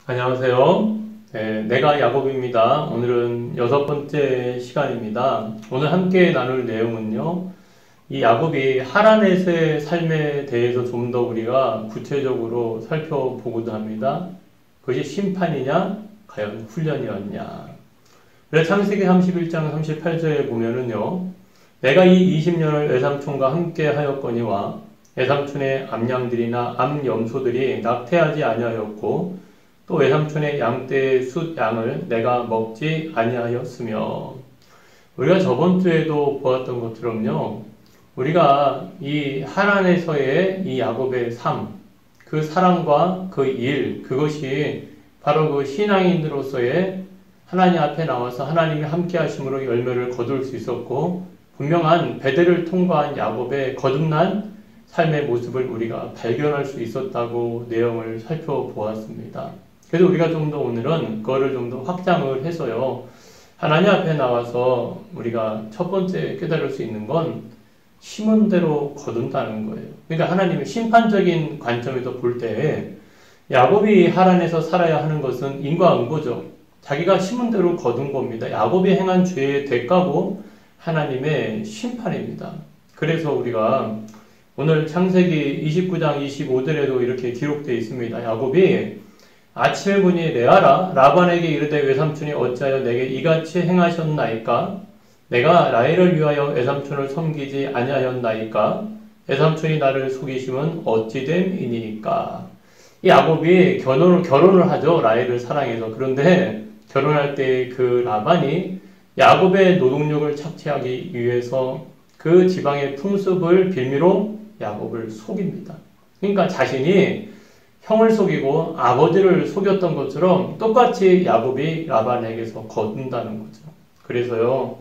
안녕하세요. 네, 내가 야곱입니다. 오늘은 6번째 시간입니다. 오늘 함께 나눌 내용은요, 이 야곱이 하란에서의 삶에 대해서 좀 더 우리가 구체적으로 살펴보고자 합니다. 그것이 심판이냐, 과연 훈련이었냐. 그래서 창세기 31장 38절에 보면은요, 내가 이 20년을 외삼촌과 함께 하였거니와 외삼촌의 암양들이나 암염소들이 낙태하지 아니하였고 또 외삼촌의 양떼의 숫 양을 내가 먹지 아니하였으며. 우리가 저번 주에도 보았던 것처럼요, 우리가 이 하란에서의 이 야곱의 삶, 그 사랑과 그 일, 그것이 바로 그 신앙인으로서의 하나님 앞에 나와서 하나님이 함께 하심으로 열매를 거둘 수 있었고, 분명한 베델을 통과한 야곱의 거듭난 삶의 모습을 우리가 발견할 수 있었다고 내용을 살펴보았습니다. 그래서 우리가 좀 더 오늘은 그거를 좀 더 확장을 해서요, 하나님 앞에 나와서 우리가 첫 번째 깨달을 수 있는 건 심은 대로 거둔다는 거예요. 그러니까 하나님의 심판적인 관점에서 볼 때 야곱이 하란에서 살아야 하는 것은 인과응보죠. 자기가 심은 대로 거둔 겁니다. 야곱이 행한 죄의 대가고 하나님의 심판입니다. 그래서 우리가 오늘 창세기 29장 25절에도 이렇게 기록되어 있습니다. 야곱이 아침에 보니 레아라 라반에게 이르되 외삼촌이 어찌하여 내게 이같이 행하셨나이까? 내가 라헬을 위하여 외삼촌을 섬기지 아니하였나이까? 외삼촌이 나를 속이심은 어찌됨이니까? 이 야곱이 결혼을 하죠. 라헬을 사랑해서. 그런데 결혼할 때 그 라반이 야곱의 노동력을 착취하기 위해서 그 지방의 풍습을 빌미로 야곱을 속입니다. 그러니까 자신이 형을 속이고 아버지를 속였던 것처럼 똑같이 야곱이 라반에게서 거둔다는 거죠. 그래서요,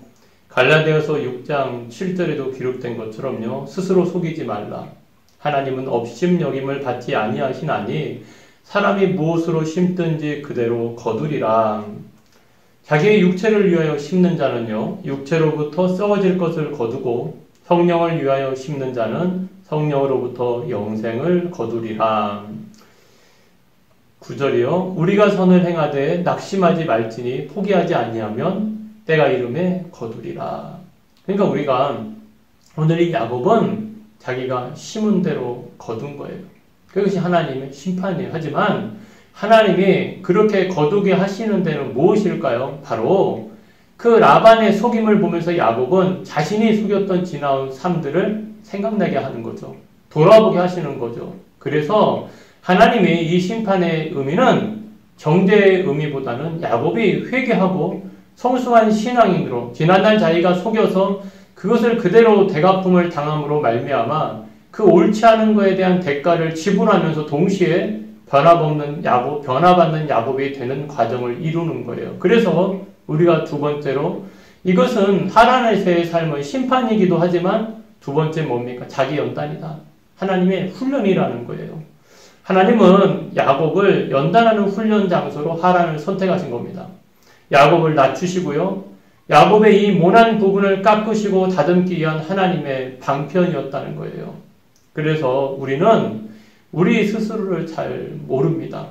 갈라디아서 6장 7절에도 기록된 것처럼요, 스스로 속이지 말라. 하나님은 업심여김을 받지 아니하시나니 사람이 무엇으로 심든지 그대로 거두리라. 자기의 육체를 위하여 심는 자는요, 육체로부터 썩어질 것을 거두고 성령을 위하여 심는 자는 성령으로부터 영생을 거두리라. 9절이요. 우리가 선을 행하되 낙심하지 말지니 포기하지 아니하면 때가 이름에 거두리라. 그러니까 우리가 오늘 이 야곱은 자기가 심은 대로 거둔 거예요. 그것이 하나님의 심판이에요. 하지만 하나님이 그렇게 거두게 하시는 데는 무엇일까요? 바로 그 라반의 속임을 보면서 야곱은 자신이 속였던 지나온 삶들을 생각나게 하는 거죠. 돌아보게 하시는 거죠. 그래서 하나님이 이 심판의 의미는 정죄의 의미보다는 야곱이 회개하고 성숙한 신앙인으로 지난날 자기가 속여서 그것을 그대로 대갚음을 당함으로 말미암아 그 옳지 않은 것에 대한 대가를 지불하면서 동시에 변화받는 야곱이 되는 과정을 이루는 거예요. 그래서 우리가 두 번째로 이것은 하란에서의 삶의 심판이기도 하지만 두 번째 뭡니까? 자기 연단이다. 하나님의 훈련이라는 거예요. 하나님은 야곱을 연단하는 훈련 장소로 하란을 선택하신 겁니다. 야곱을 낮추시고요, 야곱의 이 모난 부분을 깎으시고 다듬기 위한 하나님의 방편이었다는 거예요. 그래서 우리는 우리 스스로를 잘 모릅니다.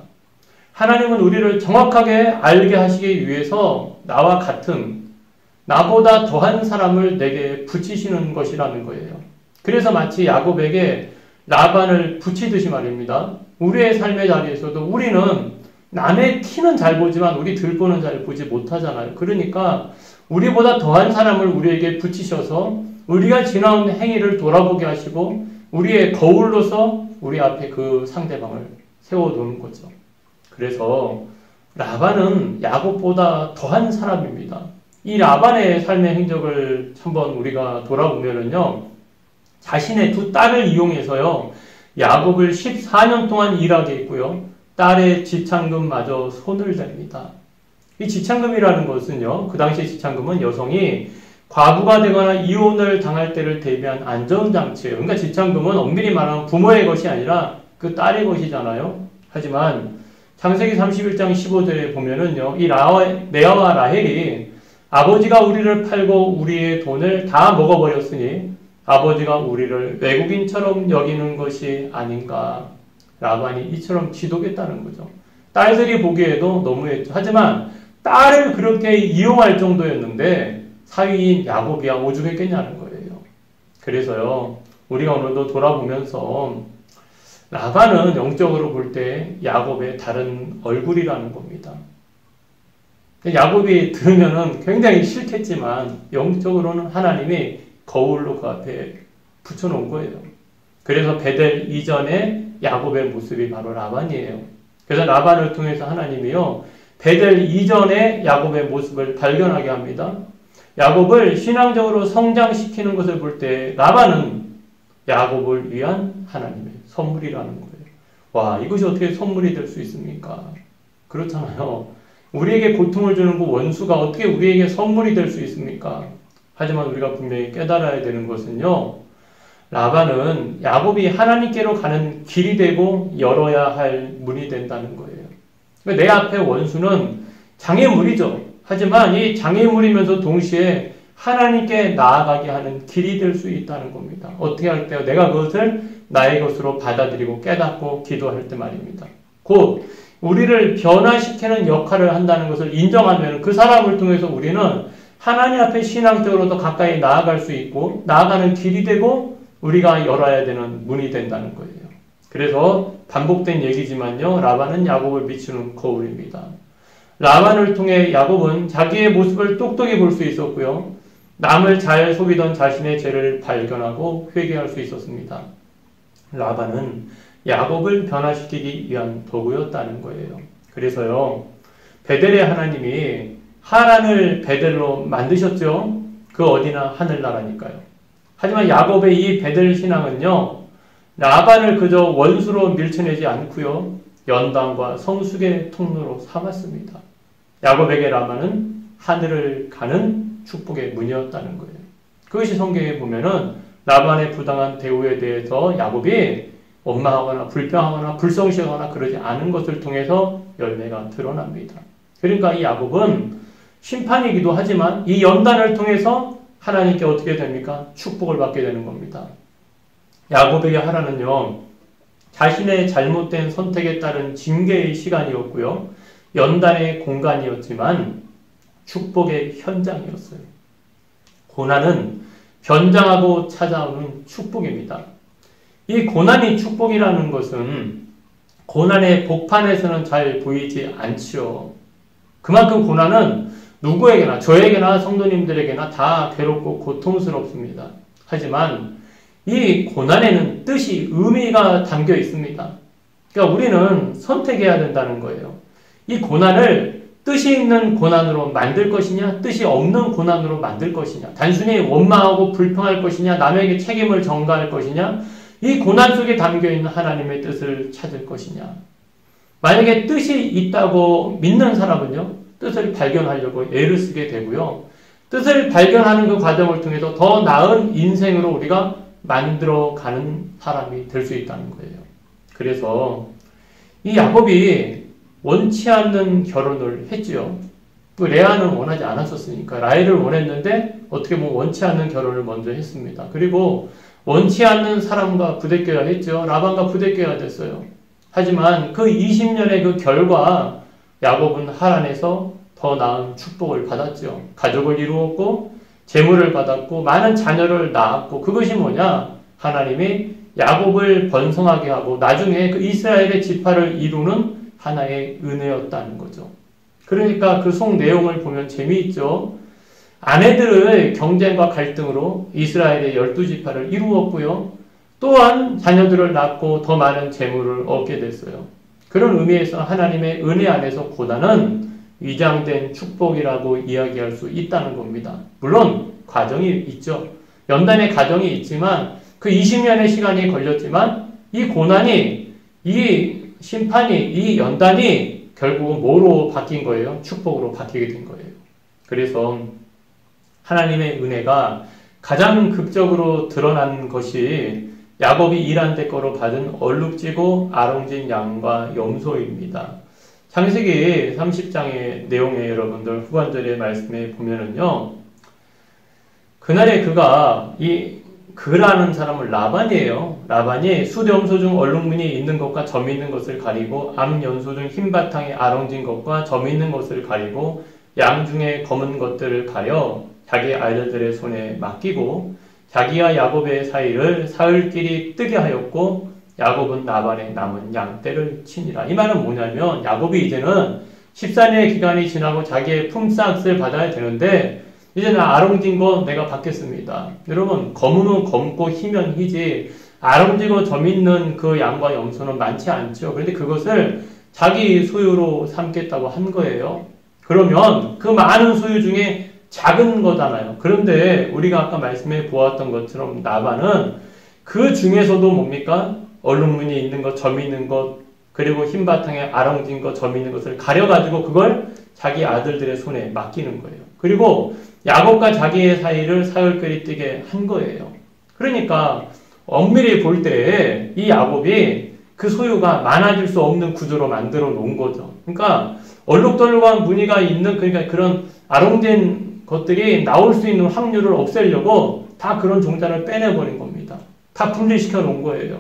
하나님은 우리를 정확하게 알게 하시기 위해서 나와 같은, 나보다 더한 사람을 내게 붙이시는 것이라는 거예요. 그래서 마치 야곱에게 라반을 붙이듯이 말입니다. 우리의 삶의 자리에서도 우리는 남의 티는 잘 보지만 우리 들보는 잘 보지 못하잖아요. 그러니까 우리보다 더한 사람을 우리에게 붙이셔서 우리가 지나온 행위를 돌아보게 하시고 우리의 거울로서 우리 앞에 그 상대방을 세워두는 거죠. 그래서 라반은 야곱보다 더한 사람입니다. 이 라반의 삶의 행적을 한번 우리가 돌아보면은요, 자신의 두 딸을 이용해서요, 야곱을 14년 동안 일하게 했고요, 딸의 지창금마저 손을 댑니다. 이 지창금이라는 것은요, 그 당시 지창금은 여성이 과부가 되거나 이혼을 당할 때를 대비한 안전장치예요. 그러니까 지창금은 엄밀히 말하면 부모의 것이 아니라 그 딸의 것이잖아요. 하지만 창세기 31장 15절에 보면은요, 이 레아와 라헬이 아버지가 우리를 팔고 우리의 돈을 다 먹어버렸으니 아버지가 우리를 외국인처럼 여기는 것이 아닌가. 라반이 이처럼 지도겠다는 거죠. 딸들이 보기에도 너무했죠. 하지만 딸을 그렇게 이용할 정도였는데 사위인 야곱이야 오죽했겠냐는 거예요. 그래서요, 우리가 오늘도 돌아보면서 라반은 영적으로 볼 때 야곱의 다른 얼굴이라는 겁니다. 야곱이 들으면은 굉장히 싫겠지만 영적으로는 하나님이 거울로 그 앞에 붙여놓은 거예요. 그래서 베델 이전에 야곱의 모습이 바로 라반이에요. 그래서 라반을 통해서 하나님이요, 베델 이전에 야곱의 모습을 발견하게 합니다. 야곱을 신앙적으로 성장시키는 것을 볼 때 라반은 야곱을 위한 하나님의 선물이라는 거예요. 와, 이것이 어떻게 선물이 될 수 있습니까? 그렇잖아요. 우리에게 고통을 주는 그 원수가 어떻게 우리에게 선물이 될 수 있습니까? 하지만 우리가 분명히 깨달아야 되는 것은요, 라반은 야곱이 하나님께로 가는 길이 되고 열어야 할 문이 된다는 거예요. 그러니까 내 앞에 원수는 장애물이죠. 하지만 이 장애물이면서 동시에 하나님께 나아가게 하는 길이 될 수 있다는 겁니다. 어떻게 할 때요? 내가 그것을 나의 것으로 받아들이고 깨닫고 기도할 때 말입니다. 곧 우리를 변화시키는 역할을 한다는 것을 인정하면 그 사람을 통해서 우리는 하나님 앞에 신앙적으로 더 가까이 나아갈 수 있고 나아가는 길이 되고 우리가 열어야 되는 문이 된다는 거예요. 그래서 반복된 얘기지만요, 라반은 야곱을 비추는 거울입니다. 라반을 통해 야곱은 자기의 모습을 똑똑히 볼 수 있었고요, 남을 잘 속이던 자신의 죄를 발견하고 회개할 수 있었습니다. 라반은 야곱을 변화시키기 위한 도구였다는 거예요. 그래서요, 베델의 하나님이 하란을 베델로 만드셨죠. 그 어디나 하늘나라니까요. 하지만 야곱의 이 베델 신앙은요, 라반을 그저 원수로 밀쳐내지 않고요, 연단과 성숙의 통로로 삼았습니다. 야곱에게 라반은 하늘을 가는 축복의 문이었다는 거예요. 그것이 성경에 보면은 라반의 부당한 대우에 대해서 야곱이 원망하거나 불평하거나 불성실하거나 그러지 않은 것을 통해서 열매가 드러납니다. 그러니까 이 야곱은 심판이기도 하지만 이 연단을 통해서 하나님께 어떻게 됩니까? 축복을 받게 되는 겁니다. 야곱에게 하라는요, 자신의 잘못된 선택에 따른 징계의 시간이었고요, 연단의 공간이었지만 축복의 현장이었어요. 고난은 변장하고 찾아오는 축복입니다. 이 고난이 축복이라는 것은 고난의 복판에서는 잘 보이지 않지요. 그만큼 고난은 누구에게나, 저에게나 성도님들에게나 다 괴롭고 고통스럽습니다. 하지만 이 고난에는 뜻이, 의미가 담겨 있습니다. 그러니까 우리는 선택해야 된다는 거예요. 이 고난을 뜻이 있는 고난으로 만들 것이냐, 뜻이 없는 고난으로 만들 것이냐, 단순히 원망하고 불평할 것이냐, 남에게 책임을 전가할 것이냐, 이 고난 속에 담겨있는 하나님의 뜻을 찾을 것이냐. 만약에 뜻이 있다고 믿는 사람은요, 뜻을 발견하려고 애를 쓰게 되고요, 뜻을 발견하는 그 과정을 통해서 더 나은 인생으로 우리가 만들어가는 사람이 될 수 있다는 거예요. 그래서 이 야곱이 원치 않는 결혼을 했지요. 레아는 원하지 않았었으니까 라헬을 원했는데 어떻게 보면 원치 않는 결혼을 먼저 했습니다. 그리고 원치 않는 사람과 부대껴야 했죠. 라반과 부대껴야 됐어요. 하지만 그 20년의 그 결과 야곱은 하란에서 더 나은 축복을 받았죠. 가족을 이루었고 재물을 받았고 많은 자녀를 낳았고, 그것이 뭐냐? 하나님이 야곱을 번성하게 하고 나중에 그 이스라엘의 지파를 이루는 하나의 은혜였다는 거죠. 그러니까 그 속 내용을 보면 재미있죠. 아내들의 경쟁과 갈등으로 이스라엘의 12지파를 이루었고요. 또한 자녀들을 낳고 더 많은 재물을 얻게 됐어요. 그런 의미에서 하나님의 은혜 안에서 고난은 위장된 축복이라고 이야기할 수 있다는 겁니다. 물론 과정이 있죠. 연단의 과정이 있지만 그 20년의 시간이 걸렸지만 이 고난이, 이 심판이, 이 연단이 결국은 뭐로 바뀐 거예요? 축복으로 바뀌게 된 거예요. 그래서 하나님의 은혜가 가장 극적으로 드러난 것이 야곱이 일한 대가로 받은 얼룩지고 아롱진 양과 염소입니다. 창세기 30장의 내용에 여러분들 후반절의 말씀에 보면은요, 그날에 그가 이 그라는 사람은 라반이에요. 라반이 수렴소 중 얼룩무늬 있는 것과 점 있는 것을 가리고 암연소 중 흰 바탕에 아롱진 것과 점 있는 것을 가리고 양 중에 검은 것들을 가려 자기 아들들의 손에 맡기고 자기와 야곱의 사이를 사흘길이 뜨게 하였고 야곱은 라반의 남은 양떼를 치니라. 이 말은 뭐냐면 야곱이 이제는 14년의 기간이 지나고 자기의 품삯을 받아야 되는데 이제는 아롱진 거 내가 받겠습니다. 여러분 검으면 검고 희면 희지 아롱지고 점 있는 그 양과 염소는 많지 않죠. 그런데 그것을 자기 소유로 삼겠다고 한 거예요. 그러면 그 많은 소유 중에 작은 거잖아요. 그런데 우리가 아까 말씀해 보았던 것처럼 라반은 그 중에서도 뭡니까? 얼룩무늬 있는 것, 점 있는 것, 그리고 흰 바탕에 아롱진 것, 점 있는 것을 가려가지고 그걸 자기 아들들의 손에 맡기는 거예요. 그리고 야곱과 자기의 사이를 사흘길이 뜨게 한 거예요. 그러니까 엄밀히 볼 때 이 야곱이 그 소유가 많아질 수 없는 구조로 만들어 놓은 거죠. 그러니까 얼룩덜룩한 무늬가 있는 그러니까 그런 아롱된 것들이 나올 수 있는 확률을 없애려고 다 그런 종자를 빼내버린 겁니다. 다 분리시켜 놓은 거예요.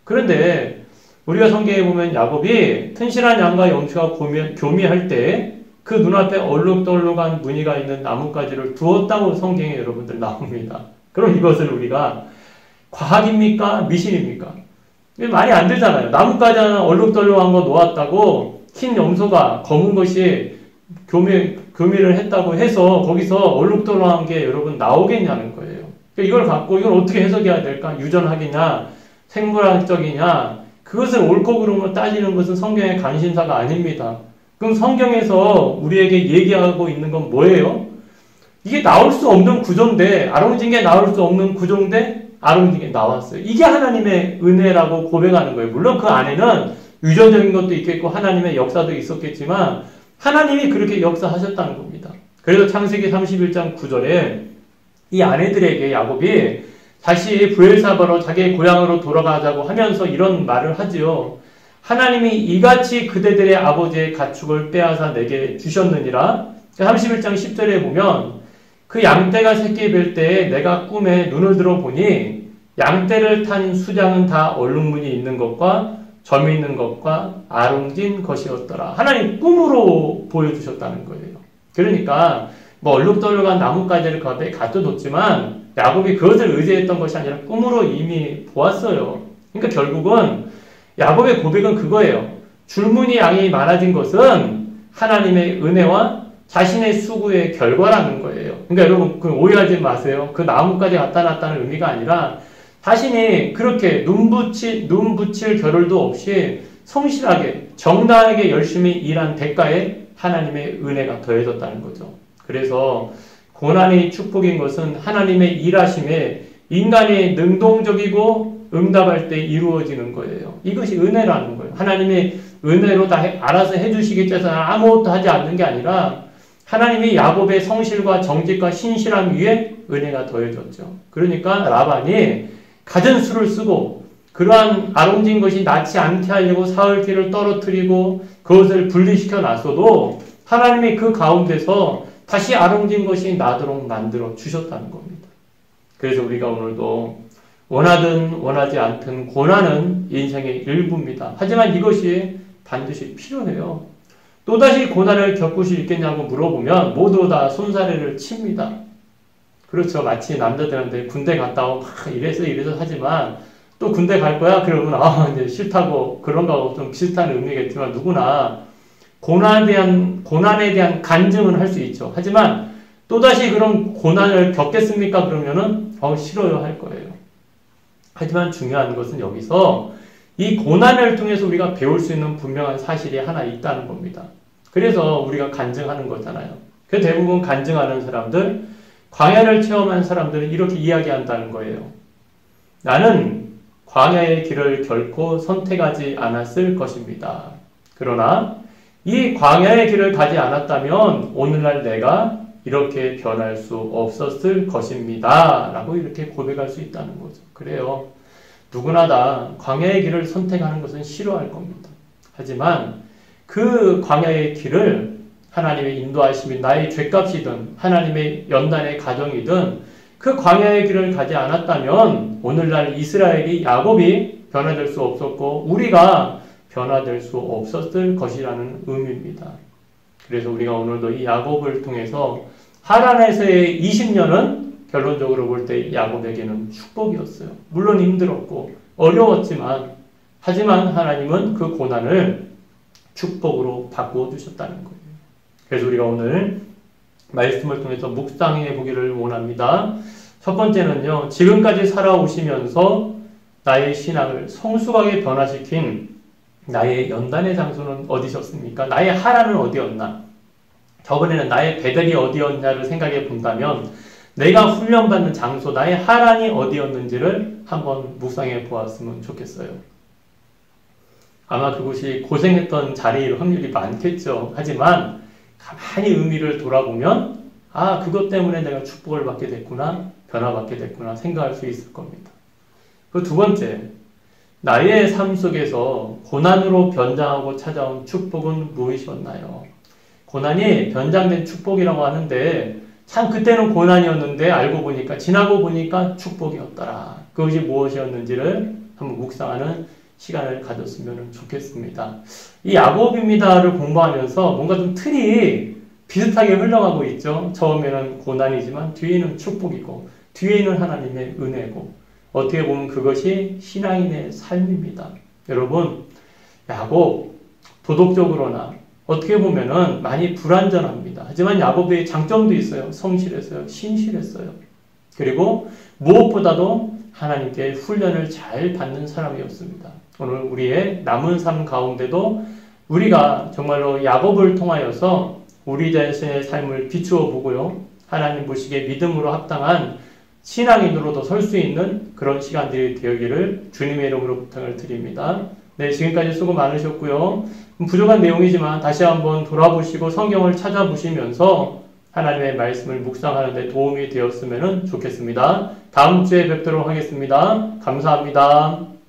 그런데 우리가 성경에 보면 야곱이 튼실한 양과 염소가 교미할 때 그 눈앞에 얼룩덜룩한 무늬가 있는 나뭇가지를 두었다고 성경에 여러분들 나옵니다. 그럼 이것을 우리가 과학입니까? 미신입니까? 말이 안 되잖아요. 나뭇가지 하나 얼룩덜룩한 거 놓았다고 흰 염소가 검은 것이 교미를 했다고 해서 거기서 얼룩덜룩한 게 여러분 나오겠냐는 거예요. 이걸 갖고 이걸 어떻게 해석해야 될까? 유전학이냐? 생물학적이냐? 그것을 옳고 그름으로 따지는 것은 성경의 관심사가 아닙니다. 그럼 성경에서 우리에게 얘기하고 있는 건 뭐예요? 이게 나올 수 없는 구조인데 아롱진 게 나올 수 없는 구조인데 아롱진 게 나왔어요. 이게 하나님의 은혜라고 고백하는 거예요. 물론 그 안에는 유전적인 것도 있겠고 하나님의 역사도 있었겠지만 하나님이 그렇게 역사하셨다는 겁니다. 그래서 창세기 31장 9절에 이 아내들에게 야곱이 다시 브엘사바로 자기의 고향으로 돌아가자고 하면서 이런 말을 하지요. 하나님이 이같이 그대들의 아버지의 가축을 빼앗아 내게 주셨느니라. 31장 10절에 보면 그 양떼가 새끼 뵐 때에 내가 꿈에 눈을 들어 보니 양떼를 탄 수장은 다 얼룩무늬 있는 것과 점 있는 것과 아롱진 것이었더라. 하나님 꿈으로 보여주셨다는 거예요. 그러니까 뭐 얼룩덜룩한 나뭇가지를 그 앞에 갖다 뒀지만 야곱이 그것을 의지했던 것이 아니라 꿈으로 이미 보았어요. 그러니까 결국은 야곱의 고백은 그거예요. 줄무늬 양이 많아진 것은 하나님의 은혜와 자신의 수고의 결과라는 거예요. 그러니까 여러분 그 오해하지 마세요. 그 나뭇가지 갖다 놨다는 의미가 아니라 자신이 그렇게 눈 붙일 겨를도 없이 성실하게 정당하게 열심히 일한 대가에 하나님의 은혜가 더해졌다는 거죠. 그래서 고난이 축복인 것은 하나님의 일하심에 인간이 능동적이고 응답할 때 이루어지는 거예요. 이것이 은혜라는 거예요. 하나님의 은혜로 다 알아서 해주시겠지 해서 아무것도 하지 않는 게 아니라 하나님이 야곱의 성실과 정직과 신실함 위에 은혜가 더해졌죠. 그러니까 라반이 갖은 수를 쓰고 그러한 아롱진 것이 낫지 않게 하려고 사흘길을 떨어뜨리고 그것을 분리시켜 놨어도 하나님이 그 가운데서 다시 아롱진 것이 나도록 만들어 주셨다는 겁니다. 그래서 우리가 오늘도 원하든 원하지 않든 고난은 인생의 일부입니다. 하지만 이것이 반드시 필요해요. 또다시 고난을 겪을 수 있겠냐고 물어보면 모두 다 손사래를 칩니다. 그렇죠. 마치 남자들한테 군대 갔다 오고 이래서 하지만 또 군대 갈 거야? 그러면 이제 싫다고 그런 거하고 좀 비슷한 의미겠지만 누구나 고난에 대한 간증은 할 수 있죠. 하지만 또다시 그런 고난을 겪겠습니까? 그러면은 싫어요 할 거예요. 하지만 중요한 것은 여기서 이 고난을 통해서 우리가 배울 수 있는 분명한 사실이 하나 있다는 겁니다. 그래서 우리가 간증하는 거잖아요. 그 대부분 간증하는 사람들, 광야를 체험한 사람들은 이렇게 이야기한다는 거예요. 나는 광야의 길을 결코 선택하지 않았을 것입니다. 그러나 이 광야의 길을 가지 않았다면 오늘날 내가 이렇게 변할 수 없었을 것입니다. 라고 이렇게 고백할 수 있다는 거죠. 그래요. 누구나 다 광야의 길을 선택하는 것은 싫어할 겁니다. 하지만 그 광야의 길을 하나님의 인도하심이 나의 죗값이든 하나님의 연단의 가정이든 그 광야의 길을 가지 않았다면 오늘날 이스라엘이 야곱이 변화될 수 없었고 우리가 변화될 수 없었을 것이라는 의미입니다. 그래서 우리가 오늘도 이 야곱을 통해서 하란에서의 20년은 결론적으로 볼 때 야곱에게는 축복이었어요. 물론 힘들었고 어려웠지만 하지만 하나님은 그 고난을 축복으로 바꾸어 주셨다는 거예요. 그래서 우리가 오늘 말씀을 통해서 묵상해 보기를 원합니다. 첫 번째는요, 지금까지 살아오시면서 나의 신앙을 성숙하게 변화시킨 나의 연단의 장소는 어디셨습니까? 나의 하란은 어디였나? 저번에는 나의 베델이 어디였냐를 생각해 본다면 내가 훈련받는 장소, 나의 하란이 어디였는지를 한번 묵상해 보았으면 좋겠어요. 아마 그곳이 고생했던 자리일 확률이 많겠죠. 하지만 가만히 의미를 돌아보면 그것 때문에 내가 축복을 받게 됐구나, 변화받게 됐구나 생각할 수 있을 겁니다. 그 두 번째, 나의 삶 속에서 고난으로 변장하고 찾아온 축복은 무엇이었나요? 고난이 변장된 축복이라고 하는데 참 그때는 고난이었는데 알고 보니까 지나고 보니까 축복이었더라. 그것이 무엇이었는지를 한번 묵상하는 시간을 가졌으면 좋겠습니다. 이 야곱입니다를 공부하면서 뭔가 좀 틀이 비슷하게 흘러가고 있죠. 처음에는 고난이지만 뒤에는 축복이고 뒤에는 하나님의 은혜고 어떻게 보면 그것이 신앙인의 삶입니다. 여러분, 야곱 도덕적으로나 어떻게 보면은 많이 불완전합니다. 하지만 야곱의 장점도 있어요. 성실했어요. 신실했어요. 그리고 무엇보다도 하나님께 훈련을 잘 받는 사람이었습니다. 오늘 우리의 남은 삶 가운데도 우리가 정말로 야곱을 통하여서 우리 자신의 삶을 비추어 보고요. 하나님 보시기에 믿음으로 합당한 신앙인으로도 설 수 있는 그런 시간들이 되기를 주님의 이름으로 부탁을 드립니다. 네, 지금까지 수고 많으셨고요. 부족한 내용이지만 다시 한번 돌아보시고 성경을 찾아보시면서 하나님의 말씀을 묵상하는 데 도움이 되었으면 좋겠습니다. 다음 주에 뵙도록 하겠습니다. 감사합니다.